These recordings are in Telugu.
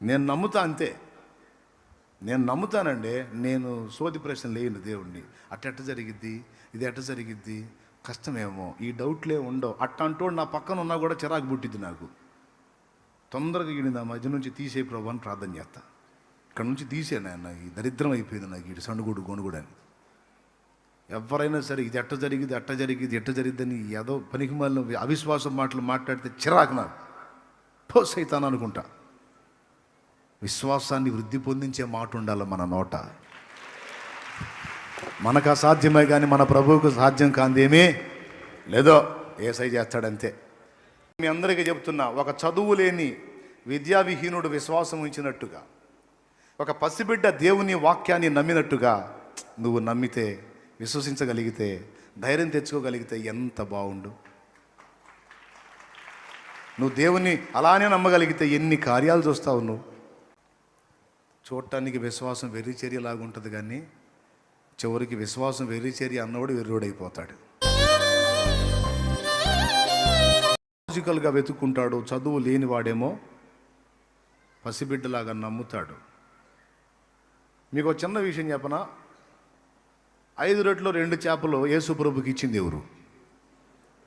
నేను నమ్ముతా అంతే. నేను నమ్ముతానండి. నేను సోది ప్రశ్న లేని దేవుణ్ణి. అట్టెట్ట జరిగిద్ది, ఇది ఎట్ట జరిగిద్ది, కష్టమేమో, ఈ డౌట్లే ఉండవు. అట్టంటోడు నా పక్కన ఉన్నా కూడా చిరాకు పుట్టిద్ది నాకు. తొందరగా ఈడు నా మధ్య నుంచి తీసే ప్రభు అని ప్రార్థన చేస్తా. ఇక్కడ నుంచి తీసే నాయన, ఈ దరిద్రం అయిపోయింది నాకు, ఈ సణుగుడు గొనుగుడు అని. ఎవరైనా సరే ఇది ఎట్ట జరిగింది, అట్ట జరిగింది, ఎట్ట జరిగిద్దని ఏదో పనికి మళ్ళీ అవిశ్వాసం మాటలు మాట్లాడితే చిరాకు నాకు. పోస్ అవుతాను అనుకుంటా. విశ్వాసాన్ని వృద్ధి పొందించే మాట ఉండాలి మన నోట. మనకు అసాధ్యమే కానీ మన ప్రభువుకు సాధ్యం కాందేమీ లేదో, యేసయ్య చేస్తాడంతే. మీ అందరికీ చెప్తున్నా, ఒక చదువు లేని విద్యావిహీనుడు విశ్వాసం ఉంచినట్టుగా, ఒక పసిబిడ్డ దేవుని వాక్యాన్ని నమ్మినట్టుగా నువ్వు నమ్మితే, విశ్వసించగలిగితే, ధైర్యం తెచ్చుకోగలిగితే ఎంత బాగుండు. నువ్వు దేవుని అలానే నమ్మగలిగితే ఎన్ని కార్యాలు చూస్తావు నువ్వు. చూడటానికి విశ్వాసం వెర్రిచర్యలాగా ఉంటుంది, కానీ చివరికి విశ్వాసం వెర్రిచర్య అన్నవాడు వెర్రోడైపోతాడు. లాజికల్గా వెతుక్కుంటాడు. చదువు లేనివాడేమో పసిబిడ్డలాగా నమ్ముతాడు. మీకు ఒక చిన్న విషయం చెప్పనా? 5 రొట్టెలు 2 చేపలు యేసు ప్రభుకి ఇచ్చింది ఎవరు?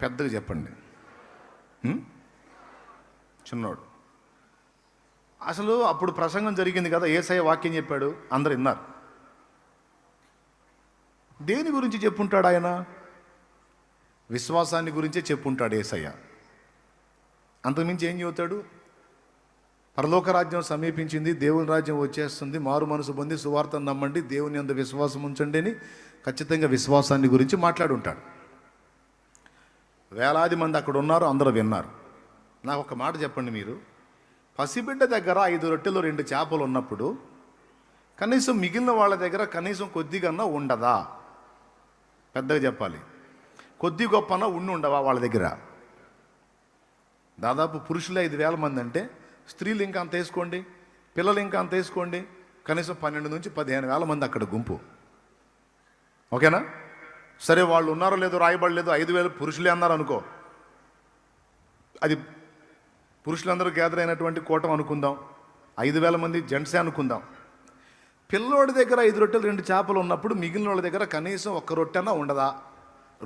పెద్దగా చెప్పండి. చిన్నోడు. అసలు అప్పుడు ప్రసంగం జరిగింది కదా, యేసయ్య వాక్యం చెప్పాడు, అందరు విన్నారు. దేని గురించి చెప్పుంటాడు ఆయన? విశ్వాసాన్ని గురించే చెప్పుంటాడు యేసయ్య. అంతకుమించి ఏం చెబుతాడు? పరలోక రాజ్యం సమీపించింది, దేవుని రాజ్యం వచ్చేస్తుంది, మారు మనసు పొంది సువార్తను నమ్మండి, దేవుని యందు విశ్వాసం ఉంచండి అని ఖచ్చితంగా విశ్వాసాన్ని గురించి మాట్లాడుంటాడు. వేలాది మంది అక్కడ ఉన్నారు, అందరూ విన్నారు. నాకు ఒక మాట చెప్పండి, మీరు పసిబిడ్డ దగ్గర 5 రొట్టెలు 2 చేపలు ఉన్నప్పుడు కనీసం మిగిలిన వాళ్ళ దగ్గర కనీసం కొద్దిగన్నా ఉండదా? పెద్దగా చెప్పాలి. కొద్ది గొప్పనా ఉండవా వాళ్ళ దగ్గర? దాదాపు పురుషులు 5,000 మంది అంటే స్త్రీలు ఇంకా అంత వేసుకోండి, పిల్లలు ఇంకా అంత వేసుకోండి, కనీసం 12 నుంచి 15,000 మంది అక్కడ గుంపు. ఓకేనా? సరే, వాళ్ళు ఉన్నారో లేదో రాయబడలేదు, 5,000 పురుషులే అన్నారు అనుకో, అది పురుషులందరూ గ్యాదర్ అయినటువంటి కూటం అనుకుందాం, 5,000 మంది జెంట్సే అనుకుందాం. పిల్లోడి దగ్గర 5 రొట్టెలు 2 చేపలు ఉన్నప్పుడు మిగిలిన వాళ్ళ దగ్గర కనీసం 1 రొట్టెన్నా ఉండదా?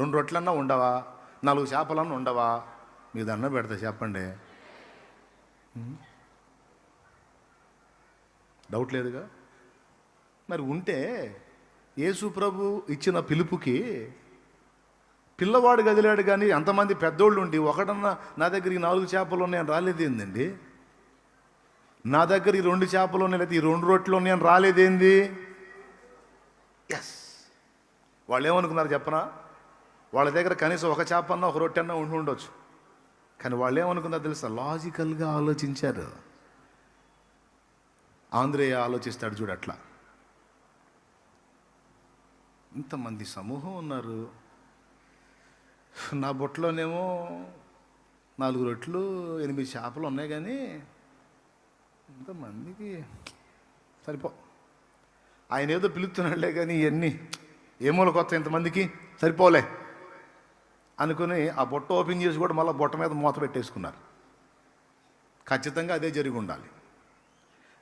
2 రొట్టెలన్నా ఉండవా? 4 చేపలన్నా ఉండవా? మీకు దండం పెడతా చెప్పండి. డౌట్ లేదుగా? మరి ఉంటే యేసు ప్రభు ఇచ్చిన పిలుపుకి పిల్లవాడు కదిలాడు, కానీ అంతమంది పెద్దోళ్ళు ఉండి ఒకటన్నా నా దగ్గర ఈ 4 చేపలు ఉన్నాయని రాలేదేందండి? నా దగ్గర ఈ 2 చేపలు ఉన్నాయి, లేదా ఈ 2 రొట్టెలు ఉన్నాయని రాలేదేంది? ఎస్, వాళ్ళు ఏమనుకున్నారు చెప్పనా? వాళ్ళ దగ్గర కనీసం 1 చేప అన్నా 1 రొట్టె అన్నా ఉండి ఉండొచ్చు. కానీ వాళ్ళు ఏమనుకున్నారు తెలుసా? లాజికల్గా ఆలోచించారు. ఆంధ్రేయ ఆలోచిస్తాడు చూడు, అట్లా ఇంతమంది సమూహం ఉన్నారు, నా బొట్టలోనేమో 4 రొట్టెలు 8 చేపలు ఉన్నాయి, కానీ ఇంతమందికి సరిపో. ఆయన ఏదో పిలుస్తున్నాడులే, కానీ ఇవన్నీ ఏమోల కొత్త ఇంతమందికి సరిపోలే అనుకుని ఆ బొట్ట ఓపెన్ చేసి కూడా మళ్ళీ బొట్ట మీద మూత పెట్టేసుకున్నారు. ఖచ్చితంగా అదే జరిగి ఉండాలి.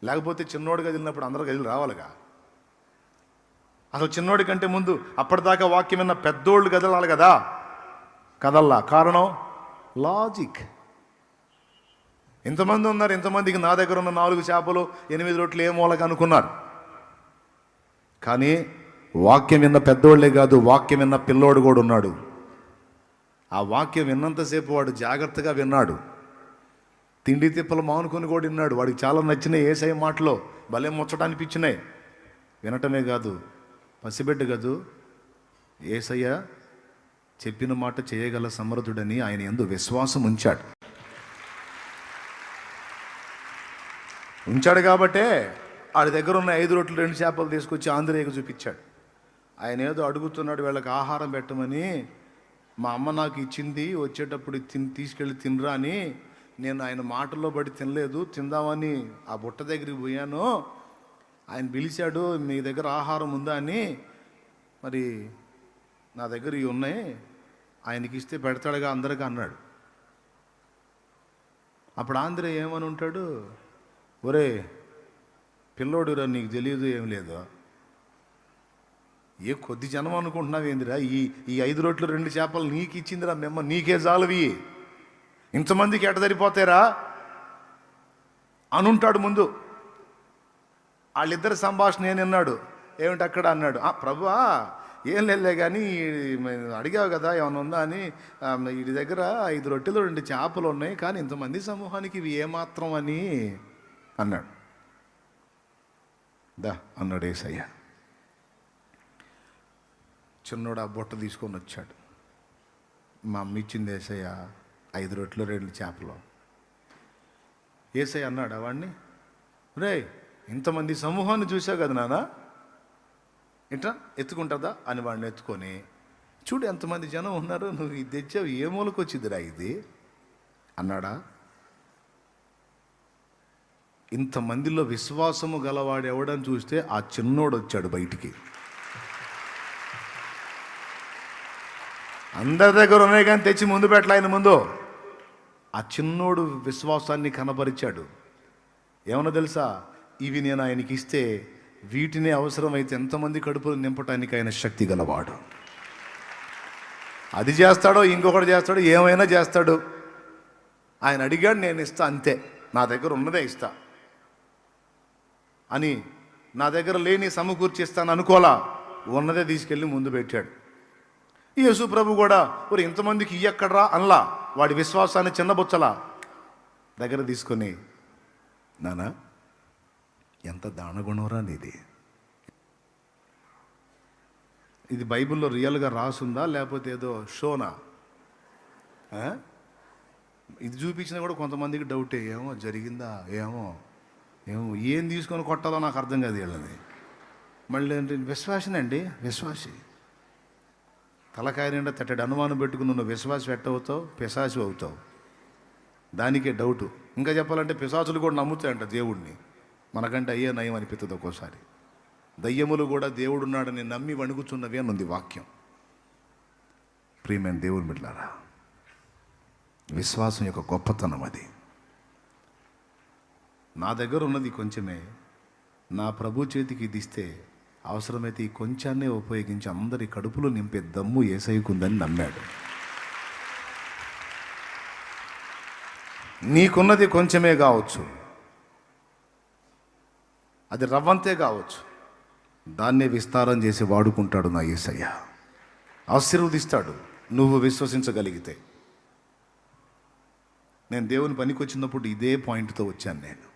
లేకపోతే చిన్నోడు కదిలినప్పుడు అందరూ కదిలి రావాలిగా. అసలు చిన్నోడి కంటే ముందు అప్పటిదాకా వాక్యం విన్న పెద్దోళ్ళు కదలాలి కదా, కదల్లా. కారణం లాజిక్. ఇంతమంది ఉన్నారు, ఇంతమందికి నా దగ్గర ఉన్న 4 చేపలు 8 రొట్టెలు ఏ మూలక అనుకున్నారు. కానీ వాక్యం విన్న పెద్దోళ్లే కాదు, వాక్యం విన్న పిల్లోడు కూడా ఉన్నాడు. ఆ వాక్యం విన్నంతసేపు వాడు జాగ్రత్తగా విన్నాడు. తిండి తిప్పలు మానుకొని కూడా విన్నాడు. వాడికి చాలా నచ్చినాయి యేసయ్య మాటలో, భలే ముచ్చట అనిపించినాయి. వినటమే కాదు, పసిబిడ్డ కాదు, యేసయ్య చెప్పిన మాట చేయగల సమర్థుడని ఆయన యందు విశ్వాసం ఉంచాడు కాబట్టే వాడి దగ్గర ఉన్న 5 రొట్టెలు 2 చేపలు తీసుకొచ్చి ఆంధ్రేయకు చూపించాడు. ఆయన ఏదో అడుగుతున్నాడు, వీళ్ళకి ఆహారం పెట్టమని, మా అమ్మ నాకు ఇచ్చింది, వచ్చేటప్పుడు తీసుకెళ్ళి తినరా అని. నేను ఆయన మాటల్లో పడి తినలేదు, తిందామని ఆ బుట్ట దగ్గరికి పోయాను. ఆయన పిలిచాడు, మీ దగ్గర ఆహారం ఉందా అని. మరి నా దగ్గర ఇవి ఉన్నాయి, ఆయనకి ఇస్తే పెడతాడుగా అందరికీ అన్నాడు. అప్పుడు ఆంధ్రే ఏమని ఉంటాడు? ఒరే పిల్లోడురా, నీకు తెలియదు ఏం లేదు, ఏ కొద్ది జనం అనుకుంటున్నావు ఏందిరా, ఈ 5 రొట్టెలు 2 చేపలు నీకు ఇచ్చిందిరా మేమ్మ, నీకే జాలవి, ఇంతమందికి ఎట సరిపోతారా అనుంటాడు ముందు. వాళ్ళిద్దరి సంభాషణ నేను విన్నాడు. ఏమిటి అక్కడ అన్నాడు, ప్రభువా ఏం లేదులే కానీ అడిగావు కదా ఏమైనా ఉందా అని, వీడి దగ్గర 5 రొట్టెలు 2 చేపలు ఉన్నాయి, కానీ ఇంతమంది సమూహానికి ఇవి ఏమాత్రం అని అన్నాడు. దా అన్నాడు యేసయ్య. చిన్నోడు ఆ బుట్ట తీసుకొని వచ్చాడు. మా అమ్మ ఇచ్చింది యేసయ్య 5 రొట్టెలు 2 చేపలు. యేసయ్య అన్నాడు వాడిని, రే ఇంతమంది సమూహాన్ని చూసావు కదా నాన్న, ఇట్లా ఎత్తుకుంటుందా అని వాడిని ఎత్తుకొని, చూడు ఎంతమంది జనం ఉన్నారు, నువ్వు ఇది తెచ్చావు, ఏ మూలకు వచ్చిందిరా ఇది అన్నాడా? ఇంతమందిలో విశ్వాసము గలవాడు ఎవడని చూస్తే ఆ చిన్నోడు వచ్చాడు బయటికి. అందరి దగ్గర ఉన్నాయి కానీ తెచ్చి ముందు పెట్టలే ఆయన ముందు. ఆ చిన్నోడు విశ్వాసాన్ని కనబరిచాడు. ఏమన్నా తెలుసా, ఇవి నేను ఆయనకి ఇస్తే వీటిని అవసరమైతే ఎంతమంది కడుపులు నింపటానికి ఆయన శక్తి గలవాడు. అది చేస్తాడో ఇంకొకటి చేస్తాడో ఏమైనా చేస్తాడు. ఆయన అడిగాడు, నేను ఇస్తా అంతే, నా దగ్గర ఉన్నదే ఇస్తా అని. నా దగ్గర లేని సమకూర్చిస్తాను అనుకోలా, ఉన్నదే తీసుకెళ్ళి ముందు పెట్టాడు. యేసు ప్రభు కూడా మరి ఇంతమందికి ఇయ్యక్కడ్రా అనలా, వాడి విశ్వాసాన్ని చిన్నబుచ్చలా దగ్గర తీసుకొని, నానా ఎంత దానగుణంరా నీది, ఇది బైబిల్లో రియల్గా రాసుందా లేకపోతే ఏదో షోనా? ఇది చూపించినా కూడా కొంతమందికి డౌటే, ఏమో జరిగిందా ఏమో ఏం తీసుకొని కొట్టాలో నాకు అర్థం కాదు వీళ్ళని. మళ్ళీ అంటే విశ్వాసనండి, విశ్వాసి తలకాయ నిండా తట్టడి అనుమానం పెట్టుకుని నువ్వు విశ్వాసి ఎట్టవుతావు, పిశాచి అవుతావు. దానికే డౌటు. ఇంకా చెప్పాలంటే పిశాచులు కూడా నమ్ముతాయంట దేవుడిని, మనకంటే అయ్యే నయం అనిపిస్తుంది ఒక్కోసారి. దయ్యములు కూడా దేవుడున్నాడని నమ్మి వణుకుచున్నవి అని ఉంది వాక్యం. ప్రియమైన దేవుని బిడ్డలారా, విశ్వాసం యొక్క గొప్పతనం అది. నా దగ్గర ఉన్నది కొంచెమే, నా ప్రభు చేతికి ఇది ఇస్తే అవసరమైతే ఈ కొంచాన్నే ఉపయోగించి అందరి కడుపులో నింపే దమ్ము యేసయ్యకుందని నమ్మాడు. నీకున్నది కొంచెమే కావచ్చు, అది రవ్వంతే కావచ్చు, దాన్నే విస్తారం చేసి వాడుకుంటాడు నా యేసయ్య. ఆశీర్వదిస్తాడు నువ్వు విశ్వసించగలిగితే. నేను దేవుని పనికి వచ్చినప్పుడు ఇదే పాయింట్తో వచ్చాను. నేను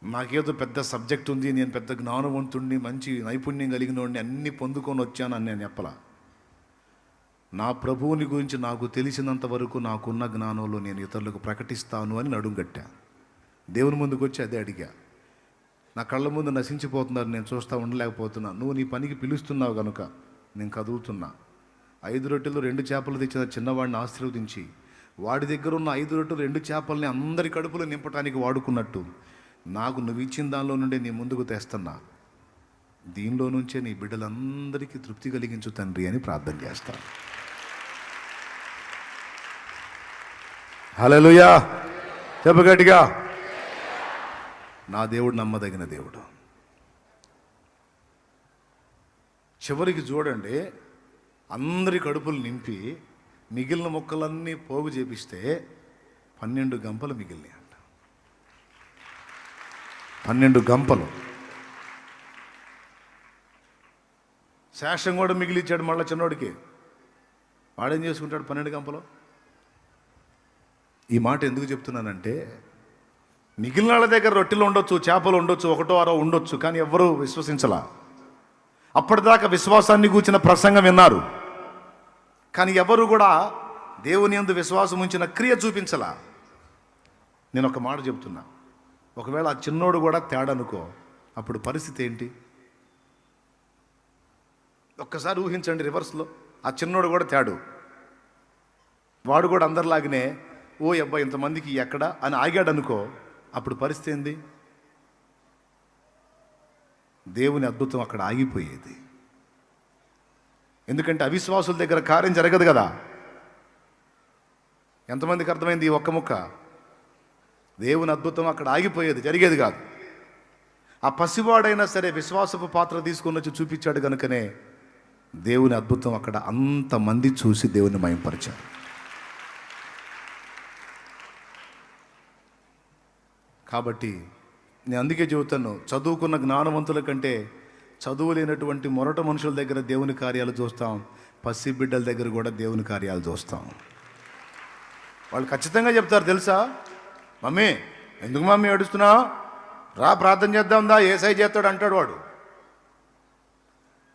నాకేదో పెద్ద సబ్జెక్ట్ ఉంది, నేను పెద్ద జ్ఞానవంతుడిని, మంచి నైపుణ్యం కలిగిన వాడిని, అన్నీ పొందుకొని వచ్చాను అని నేను చెప్పలా. నా ప్రభువుని గురించి నాకు తెలిసినంత వరకు నాకున్న జ్ఞానంలో నేను ఇతరులకు ప్రకటిస్తాను అని నడుంగట్టా. దేవుని ముందుకు వచ్చి అదే అడిగా. నా కళ్ళ ముందు నశించిపోతున్నారు, నేను చూస్తూ ఉండలేకపోతున్నా. నువ్వు నీ పనికి పిలుస్తున్నావు కనుక నేను కదులుతున్నా. 5 రొట్టెలు 2 చేపలు తెచ్చిన చిన్నవాడిని ఆశీర్వదించి వాడి దగ్గర ఉన్న 5 రొట్టెలు 2 చేపల్ని అందరి కడుపులో నింపడానికి వాడుకున్నట్టు నాకు నువ్వు ఇచ్చిన దానిలో నుండి నీ ముందుకు తెస్తున్నా. దీనిలో నుంచే నీ బిడ్డలందరికీ తృప్తి కలిగించు తండ్రి అని ప్రార్థన చేస్తాను. హల్లెలూయా, చెప్పు గట్టిగా. నా దేవుడు నమ్మదగిన దేవుడు. చివరికి చూడండి, అందరి కడుపులు నింపి మిగిలిన మొక్కలన్నీ పోగు చేపిస్తే 12 గంపలు మిగిలినాయి అంట. 12 గంపలు. శేషం కూడా మిగిలిచ్చాడు మళ్ళీ చిన్నోడికి. వాడేం చేసుకుంటాడు 12 గంపలు? ఈ మాట ఎందుకు చెప్తున్నానంటే, మిగిలిన వాళ్ళ దగ్గర రొట్టెలు ఉండొచ్చు, చేపలు ఉండొచ్చు, 1 2 ఉండొచ్చు, కానీ ఎవ్వరూ విశ్వసించలా. అప్పటిదాకా విశ్వాసాన్ని కూర్చిన ప్రసంగం విన్నారు, కానీ ఎవరు కూడా దేవుని యందు విశ్వాసం ఉంచిన క్రియ చూపించలా. నేను ఒక మాట చెప్తున్నా, ఒకవేళ ఆ చిన్నోడు కూడా తేడనుకో, అప్పుడు పరిస్థితి ఏంటి? ఒక్కసారి ఊహించండి రివర్స్లో. ఆ చిన్నోడు కూడా తేడు, వాడు కూడా అందరిలాగానే ఓ అబ్బాయి ఇంతమందికి ఎక్కడా అని ఆగాడు అనుకో, అప్పుడు పరిస్థితి ఏంది? దేవుని అద్భుతం అక్కడ ఆగిపోయేది. ఎందుకంటే అవిశ్వాసుల దగ్గర కార్యం జరగదు కదా. ఎంతమందికి అర్థమైంది ఈ ఒక్క ముక్క? దేవుని అద్భుతం అక్కడ ఆగిపోయేది, జరిగేది కాదు. ఆ పసివాడైనా సరే విశ్వాసపు పాత్ర తీసుకొని వచ్చి చూపించాడు కనుకనే దేవుని అద్భుతం అక్కడ అంతమంది చూసి దేవుని మహింపరిచారు. కాబట్టి నేను అందుకే చెబుతాను, చదువుకున్న జ్ఞానవంతుల కంటే చదువు లేనటువంటి మొరట మనుషుల దగ్గర దేవుని కార్యాలు చూస్తాం, పసి బిడ్డల దగ్గర కూడా దేవుని కార్యాలు చూస్తాం. వాళ్ళు ఖచ్చితంగా చెప్తారు తెలుసా, మమ్మీ ఎందుకు మమ్మీ ఏడుస్తున్నావు, రా ప్రార్థన చేద్దాం దా, ఏసై చేస్తాడు అంటాడు వాడు.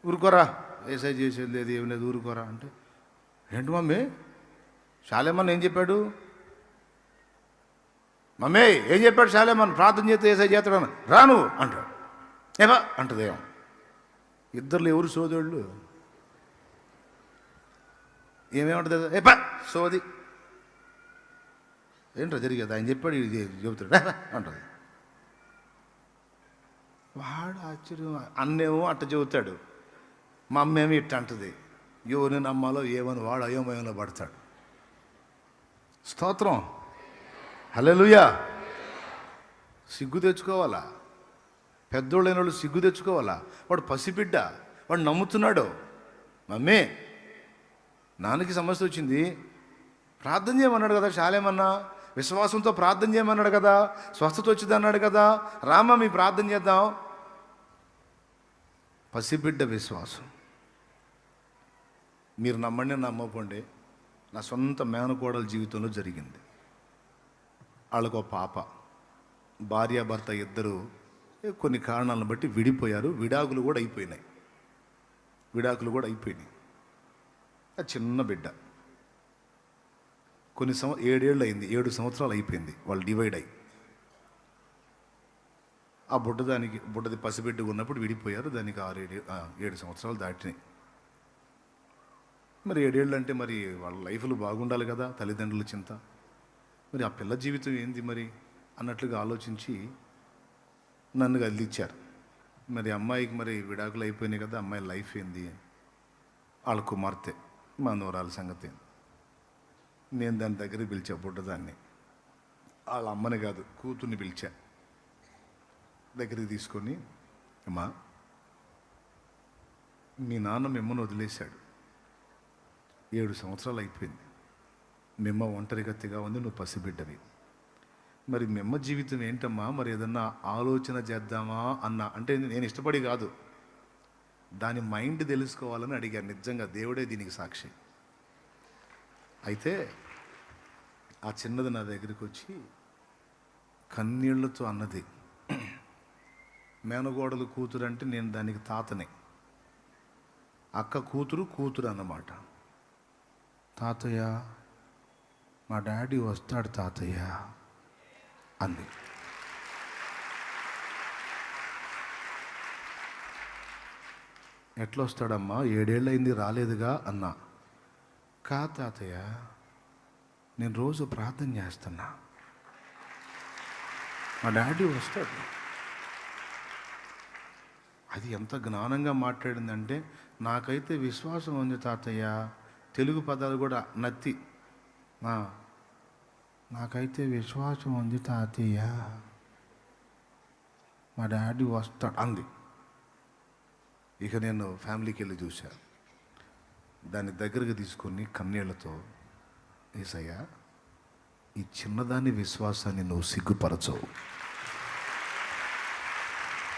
ఊరుకోరా, ఏసై చేసేది లేదు ఏం లేదు, ఊరుకోరా అంటే, ఏంటి మమ్మీ శాలేమన్ ఏం చెప్పాడు, మమ్మీ ఏం చెప్పాడు శాలేమన్, ప్రార్థన చేస్తే ఏసై చేస్తాడు రాను అంటాడు. ఏవా అంటదేమో. ఇద్దరు ఎవరు సోదరుళ్ళు, ఏమేమంటుంది ఏపా సోది ఏంటో జరిగేది, ఆయన చెప్పాడు ఇది చెబుతాడు అంటుంది. వాడు ఆశ్చర్యం, అన్నేమో అట్ట చెబుతాడు, మా అమ్మేమో ఇట్ట అంటుంది. ఎవరిని నమ్మాలో ఏమని వాడు అయోమయంలో పడతాడు. స్తోత్రం, హల్లెలూయా. సిగ్గు తెచ్చుకోవాలా, పెద్దోళ్ళైన వాళ్ళు సిగ్గు తెచ్చుకోవాలా. వాడు పసిబిడ్డ, వాడు నమ్ముతున్నాడు. మమ్మీ నాన్నకి సమస్య వచ్చింది, ప్రార్థన చేయమన్నాడు కదా శాలేమన్నా, విశ్వాసంతో ప్రార్థన చేయమన్నాడు కదా, స్వస్థత వచ్చింది అన్నాడు కదా, రామ మీ ప్రార్థన చేద్దాం. పసిబిడ్డ విశ్వాసం. మీరు నమ్మండి నమ్మకండి, నా సొంత మేనకోడల జీవితంలో జరిగింది. వాళ్ళకు ఒక పాప, భార్యాభర్త ఇద్దరు కొన్ని కారణాలను బట్టి విడిపోయారు. విడాకులు కూడా అయిపోయినాయి. ఆ చిన్న బిడ్డ కొన్ని 7 ఏళ్ళు అయింది, 7 సంవత్సరాలు అయిపోయింది వాళ్ళు డివైడ్ అయ్యి. ఆ బుడ్డది పసిబిడ్డ ఉన్నప్పుడు విడిపోయారు. దానికి 7 సంవత్సరాలు దాటినాయి. మరి 7 ఏళ్ళు అంటే మరి వాళ్ళ లైఫ్లు బాగుండాలి కదా, తల్లిదండ్రుల చింత. మరి ఆ పిల్ల జీవితం ఏంది మరి అన్నట్లుగా ఆలోచించి నన్ను కదిలిచ్చారు. మరి అమ్మాయికి మరి విడాకులు అయిపోయినాయి కదా, అమ్మాయి లైఫ్ ఏంది, వాళ్ళ కుమార్తె మనోరాల సంగతి. నేను దాని దగ్గరికి పిలిచా, బుడ్డదాన్ని, వాళ్ళ అమ్మని కాదు కూతుర్ని పిలిచా. దగ్గరికి తీసుకొని, అమ్మా మీ నాన్న మిమ్మల్ని వదిలేశాడు, 7 సంవత్సరాలు అయిపోయింది, మిమ్మ ఒంటరిగతిగా ఉంది, నువ్వు పసిబిడ్డవి. మరి మిమ్మ జీవితం ఏంటమ్మా, మరి ఏదన్నా ఆలోచన చేద్దామా అన్నా అంటే నేను ఇష్టపడి కాదు, దాని మైండ్ తెలుసుకోవాలని అడిగాను. నిజంగా దేవుడే దీనికి సాక్షి. అయితే ఆ చిన్నది నా దగ్గరికి వచ్చి కన్నీళ్లతో అన్నది, మేనగోడలు కూతురు అంటే నేను దానికి తాతనే, అక్క కూతురు అన్నమాట. తాతయ్య మా డాడీ వస్తాడు తాతయ్య అంది. ఎట్లా వస్తాడమ్మా, 7 ఏళ్ళు అయింది రాలేదుగా అన్నా. కా తాతయ్య నేను రోజు ప్రార్థన చేస్తున్నా, మా డాడీ వస్తాడు. అది ఎంత జ్ఞానంగా మాట్లాడిందంటే, నాకైతే విశ్వాసం ఉంది తాతయ్య, తెలుగు పదాలు కూడా నత్తి, నాకైతే విశ్వాసం ఉంది తాతయ్య, మా డాడీ వస్తాడు అంది. ఇక నేను ఫ్యామిలీకి వెళ్ళి చూశా. దాన్ని దగ్గరకు తీసుకొని కన్నీళ్లతో, ఏసయ్యా ఈ చిన్నదాని విశ్వాసాన్ని నువ్వు సిగ్గుపరచవు.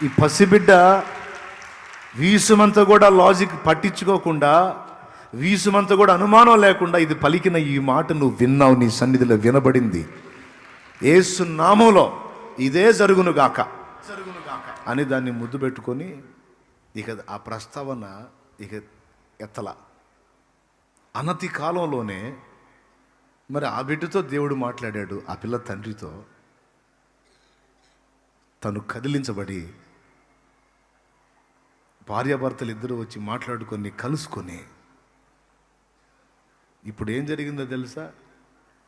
ఈ పసిబిడ్డ వీసుమంతా కూడా లాజిక్ పట్టించుకోకుండా, వీసుమంతా కూడా అనుమానం లేకుండా ఇది పలికిన ఈ మాట నువ్వు విన్నావు, నీ సన్నిధిలో వినబడింది. యేసు నామములో ఇదే జరుగునుగాక అని దాన్ని ముద్దు పెట్టుకొని ఇక ఆ ప్రస్తావన ఇక ఎత్తల. అనతి కాలంలోనే మరి ఆ బిడ్డతో దేవుడు మాట్లాడాడు. ఆ పిల్ల తండ్రితో తను కదిలించబడి భార్యాభర్తలు ఇద్దరు వచ్చి మాట్లాడుకొని కలుసుకొని, ఇప్పుడు ఏం జరిగిందో తెలుసా,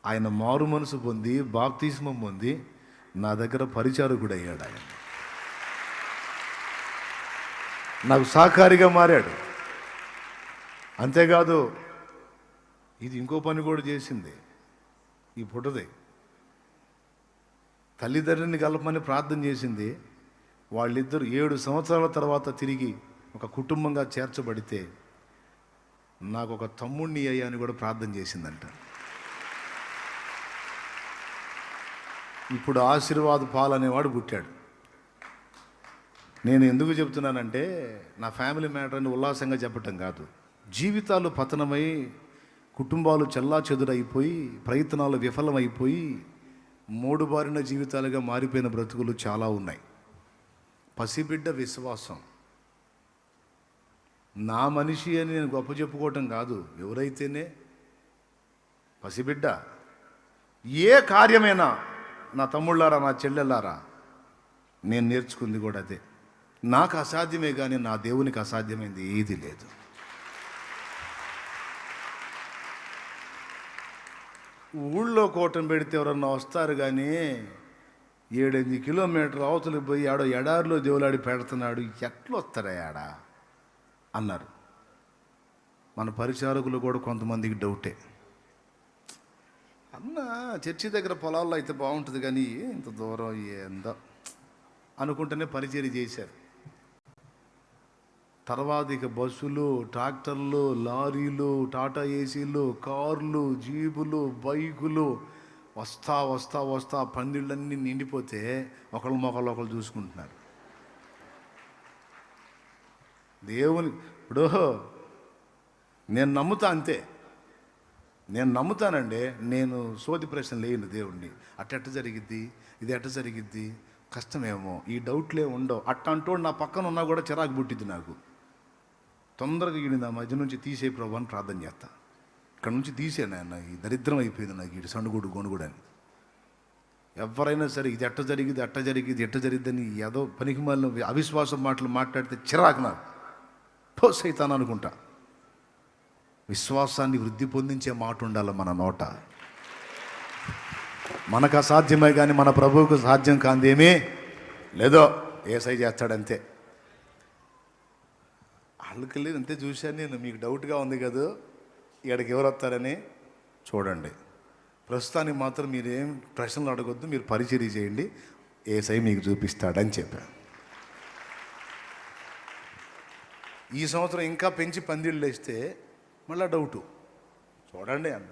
ఆయన మారు మనసు పొంది బాప్తిస్మం పొంది నా దగ్గర పరిచారకుడు అయ్యాడు. ఆయన నాకు సహకారిగా మారాడు. అంతేకాదు ఇది ఇంకో పని కూడా చేసింది. ఈ పుట్టదే తల్లిదండ్రుని కలపమని ప్రార్థన చేసింది. వాళ్ళిద్దరు 7 సంవత్సరాల తర్వాత తిరిగి ఒక కుటుంబంగా చేర్చబడితే నాకు ఒక తమ్ముడిని అయ్యా అని కూడా ప్రార్థన చేసిందంట. ఇప్పుడు ఆశీర్వాద పాల్ అనేవాడు పుట్టాడు. నేను ఎందుకు చెప్తున్నానంటే నా ఫ్యామిలీ మ్యాటర్ని ఉల్లాసంగా చెప్పటం కాదు. జీవితాలు పతనమై, కుటుంబాలు చెల్లాచెదురైపోయి, ప్రయత్నాలు విఫలమైపోయి, మూడుబారిన జీవితాలుగా మారిపోయిన బ్రతుకులు చాలా ఉన్నాయి. పసిబిడ్డ విశ్వాసం. నా మనిషి అని నేను గొప్ప చెప్పుకోవటం కాదు. ఎవరైతేనే పసిబిడ్డ. ఏ కార్యమైనా నా తమ్ముళ్ళారా, నా చెల్లెళ్ళారా, నేను నేర్చుకుంది కూడా అదే. నాకు అసాధ్యమే కానీ నా దేవునికి అసాధ్యమైంది ఏది లేదు. ఊళ్ళో కూటం పెడితే ఎవరన్నా వస్తారు కానీ 7-8 కిలోమీటర్లు అవతలికి పోయి ఆడో ఎడారిలో దేవులాడి పెడుతున్నాడు, ఎట్లా వస్తారా ఆడ అన్నారు. మన పరిచారకులు కూడా కొంతమందికి డౌటే. అన్న చర్చి దగ్గర పొలాల్లో అయితే బాగుంటుంది కానీ ఇంత దూరం ఏందో అనుకుంటేనే పరిచర్య చేశారు. తర్వాత ఇక బస్సులు, ట్రాక్టర్లు, లారీలు, టాటా ఏసీలు, కార్లు, జీపులు, బైకులు వస్తా వస్తా వస్తా పందిళ్ళన్నీ నిండిపోతే ఒకళ్ళు చూసుకుంటున్నారు. దేవుని ఇప్పుడు నేను నమ్ముతా, అంతే. నేను నమ్ముతానండి. నేను సోది ప్రశ్న లేను దేవుణ్ణి. అట్ట జరిగిద్ది, ఇది ఎట్ట జరిగిద్ది, కష్టమేమో, ఈ డౌట్లే ఉండవు. అట్టంటోడు నా పక్కన ఉన్నా కూడా చిరాకు పుట్టిద్ది నాకు. తొందరగా ఈయన నా మధ్య నుంచి తీసే ప్రభు అని ప్రార్థన చేస్తా. ఇక్కడ నుంచి తీసే నాయన, ఈ దరిద్రం అయిపోయింది నాకు, ఈ సండుగుడు గొనుగుడు అని. ఎవరైనా సరే ఇది ఎట్ట జరిగింది, అట్ట జరిగింది, ఎట్ట జరిగిద్దని ఏదో పనికి మాలిన అవిశ్వాసం మాటలు మాట్లాడితే చిరాకు నాకు. సైతాన్ అనుకుంటా. విశ్వాసాన్ని వృద్ధి పొందించే మాట ఉండాలి మన నోట. మనకు అసాధ్యమే కానీ మన ప్రభువుకు సాధ్యం కాందేమీ లేదో. ఏసై చేస్తాడంతే. వాళ్ళకి అంతే చూశాను నేను. మీకు డౌట్గా ఉంది కదా ఇక్కడికి ఎవరు వస్తారని. చూడండి, ప్రస్తుతానికి మాత్రం మీరేం ప్రశ్నలు అడగొద్దు, మీరు పరిచర్య చేయండి, ఏసై మీకు చూపిస్తాడని చెప్పాను. ఈ సంవత్సరం ఇంకా పెంచి పందిళ్ళు వేస్తే మళ్ళీ డౌటు. చూడండి అన్న,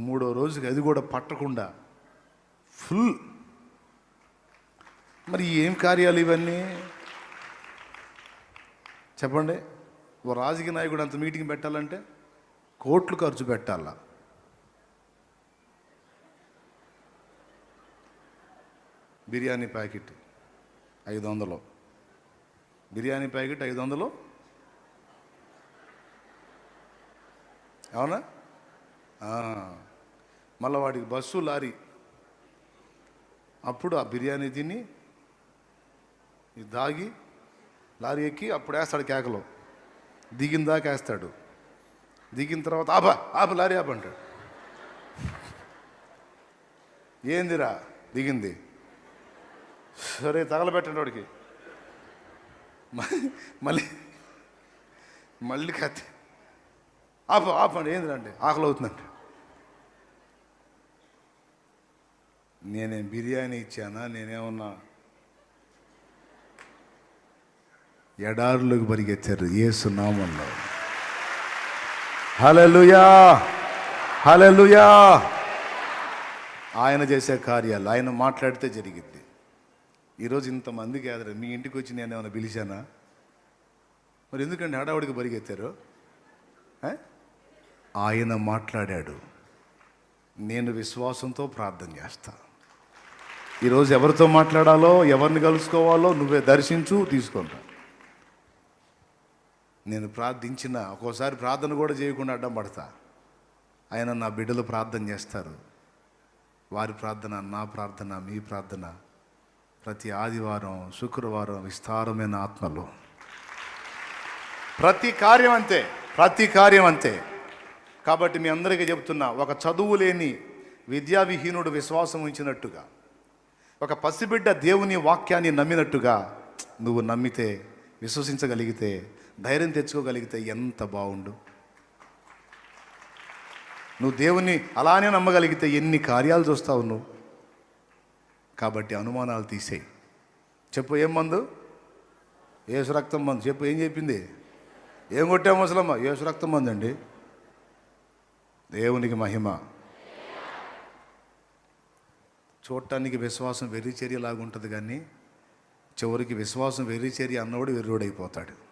3వ రోజుకి అది కూడా పట్టకుండా ఫుల్. మరి ఏం కార్యాలు ఇవన్నీ చెప్పండి. ఓ రాజకీయ నాయకుడు అంత మీటింగ్ పెట్టాలంటే కోట్లు ఖర్చు పెట్టాలా. బిర్యానీ ప్యాకెట్ 500, బిర్యానీ ప్యాకెట్ 500, అవునా? మళ్ళీ వాడికి బస్సు, లారీ. అప్పుడు ఆ బిర్యానీ తిని దాగి లారీ ఎక్కి అప్పుడు వేస్తాడు కేకలో. దిగిన దాకా వేస్తాడు. దిగిన తర్వాత ఆప లారీ ఆప అంటాడు. ఏందిరా దిగింది, సరే తగలబెట్టండి వాడికి. మళ్ళీ కత్తి ఆపండి. ఏందిరా అంటే ఆకలి అవుతుందంటే. నేనేం బిర్యానీ ఇచ్చానా? నేనేమన్నా? ఎడారులోకి పరిగెత్తారు యేసు నామములో. హల్లెలూయా, హల్లెలూయా. ఆయన చేసే కార్యాలు ఆయన మాట్లాడితే జరిగిద్ది. ఈరోజు ఇంతమంది గ్యాదర్, మీ ఇంటికి వచ్చి నేను ఏమైనా పిలిచానా? మరి ఎందుకంటే హడావుడికి పరిగెత్తారు? ఆయన మాట్లాడాడు. నేను విశ్వాసంతో ప్రార్థన చేస్తా. ఈరోజు ఎవరితో మాట్లాడాలో, ఎవరిని కలుసుకోవాలో నువ్వే దర్శించు, తీసుకుంటా. నేను ప్రార్థించిన ఒక్కోసారి ప్రార్థన కూడా చేయకుండా అడ్డం పడతా. ఆయన నా బిడ్డలు ప్రార్థన చేస్తారు. వారి ప్రార్థన, నా ప్రార్థన, మీ ప్రార్థన ప్రతి ఆదివారం, శుక్రవారం విస్తారమైన ఆత్మలో. ప్రతి కార్యం అంతే. కాబట్టి మీ అందరికీ చెప్తున్నా, ఒక చదువు లేని విద్యావిహీనుడు విశ్వాసం ఉంచినట్టుగా, ఒక పసిబిడ్డ దేవుని వాక్యాన్ని నమ్మినట్టుగా నువ్వు నమ్మితే, విశ్వసించగలిగితే, ధైర్యం తెచ్చుకోగలిగితే ఎంత బాగుండు. నువ్వు దేవుని అలానే నమ్మగలిగితే ఎన్ని కార్యాలు చూస్తావు. కాబట్టి అనుమానాలు తీసేయి. చెప్పు, ఏం మందు? యేసు రక్తం మందు. చెప్పు, ఏం చెప్పింది? ఏం కొట్టావు ముసలమ్మ? యేసు రక్తం మందు అండి. దేవునికి మహిమ. చూడటానికి విశ్వాసం వెర్రిచర్యలాగా ఉంటుంది, కానీ చివరికి విశ్వాసం వెర్రిచర్య అన్నవాడు వెర్రోడైపోతాడు.